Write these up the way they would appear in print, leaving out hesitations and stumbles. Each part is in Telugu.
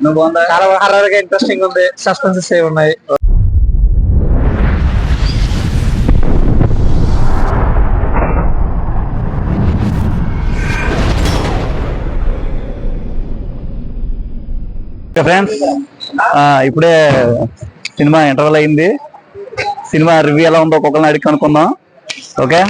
నువ్వు బాగుందా? చాలా హర్రర్ గా ఇంట్రెస్టింగ్ ఉంది, సస్పెన్సెస్ ఏ ఉన్నాయి. ఫ్రెండ్స్, ఇప్పుడే సినిమా ఇంటర్వల్ అయింది. సినిమా రివ్యూ ఎలా ఉందో ఒక్కొక్కరిని అడిగి కనుక్కుందాం. ఓకే,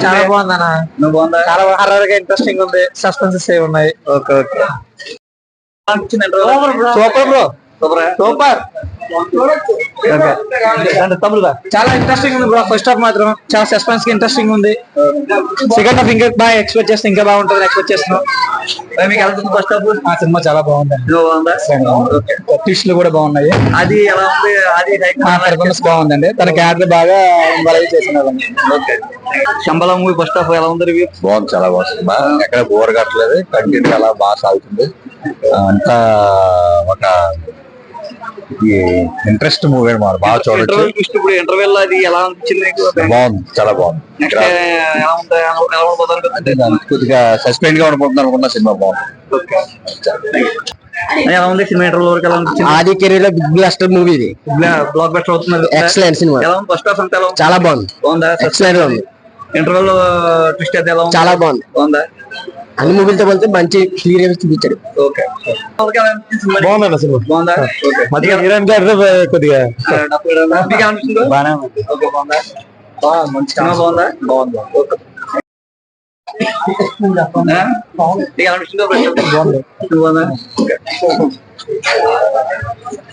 చాలా బాగుందన్నా. నువ్వు బాగుందా? చాలా హర్రర్ గా ఇంట్రెస్టింగ్ ఉంది, సస్పెన్సెస్ ఏ ఉన్నాయి. Okay okay. Super bro, super. చాలా ఇంట్రెస్టింగ్ ఉంది బ్రో. ఫస్ట్ హాఫ్ మాత్రం చాలా సస్పెన్స్ గా ఇంట్రెస్టింగ్ ఉంది. సెకండ్ హాఫ్ ఇంకా బాగా ఎక్స్పెక్ట్ చేస్తే ఇంకా బాగుంటుంది ఎక్స్పెక్ట్ చేస్తున్నాం. మీకు ఎలా ఉంది ఫస్ట్ హాఫ్? ఆ సినిమా చాలా బాగుంది. ట్విస్ట్లు కూడా బాగున్నాయి. అది ఎలా ఉంది? అది పర్ఫార్మెన్స్ బాగుందండి. తన క్యారెక్టర్ బాగా చేసినారు. శంబల మూవీ ఫస్ట్ హాఫ్ ఎలా ఉంది? రివ్యూ బాగుంది, చాలా బాగుంది. ఎక్కడ బోర్ కట్టలేదు, కంటిన్యూ అలా బాగా సాగుతుంది. అంతా ఒక ఇంట్రెస్ట్ మూవీ అనమాట, బాగా చూడొచ్చు. ఇప్పుడు ఇంటర్వెల్ అది ఎలా అనిపించింది? బాగుంది, చాలా బాగుంది. నెక్స్ట్ ఎలా ఉంటుంది? అంటే దానికి కొద్దిగా సస్పెండ్ గా ఉండబోతుంది అనుకున్న సినిమా బాగుంది. ఎలా ఉంది సినిమా? ఇంటర్వెల్ వరకు ఎలా అనిపించింది? ఆది కెరీర్ లో బిగ్ బ్లాస్టర్ మూవీ ఇది. బ్లాక్ బస్టర్ అవుతుంది. Excellent cinema. ఎలా ఉంది ఫస్ట్ హాఫ్ అంతా? ఎలా ఉంది? చాలా బాగుంది, బాగుందా? ఎక్సలెంట్ ఉంది. ఇంటర్వెల్ ట్విస్ట్ అది ఎలా ఉంది? చాలా బాగుంది. బాగుందా? అన్ని మూవీలతో పోలితే మంచి క్లియర్ చూపించాడు. ఓకే. బాగుంది సినిమా. బాగుందా? ఓకే. మధ్య హీరోయిన్ గారు కొద్దిగా మీకు అనిపిస్తుందా? బాగానే ఉంది. ఓకే, బాగుందా? మంచి సినిమా. బాగుందా? బాగుంది. ఓకే. మీకు అనిపిస్తుందా? బాగుందా?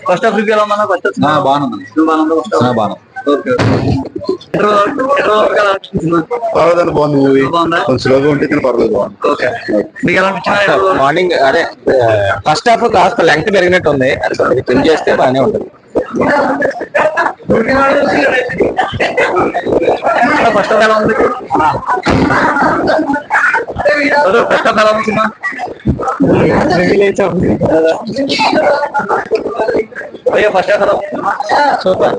ఫస్ట్ హాఫ్ రివ్యూ ఎలా ఉందన్నా? ఫస్ట్ హాఫ్ బాగుంది, బాగుందా? బాగుంది. ఓకే. పర్వాలేదు, బాగుంది మూవీ. బాగుందా? కొంచెం స్లోగా ఉంటే పర్వాలేదు, బాగుంది. ఓకే. మీకు ఎలా అనిపించింది? మార్నింగ్ అదే ఫస్ట్ హాఫ్ కాస్త లెంగ్త్ పెరిగినట్టు ఉంది. అది ట్రిమ్ చేస్తే బాగానే ఉంటుంది. ఫస్ట్ హాఫ్ ఎలా ఉంది? ఫస్ట్ హాఫ్ ఎలా ఉంది సినిమా? అయ్యో ఫస్ట్ హాఫ్ ఎలా ఉంది? సూపర్.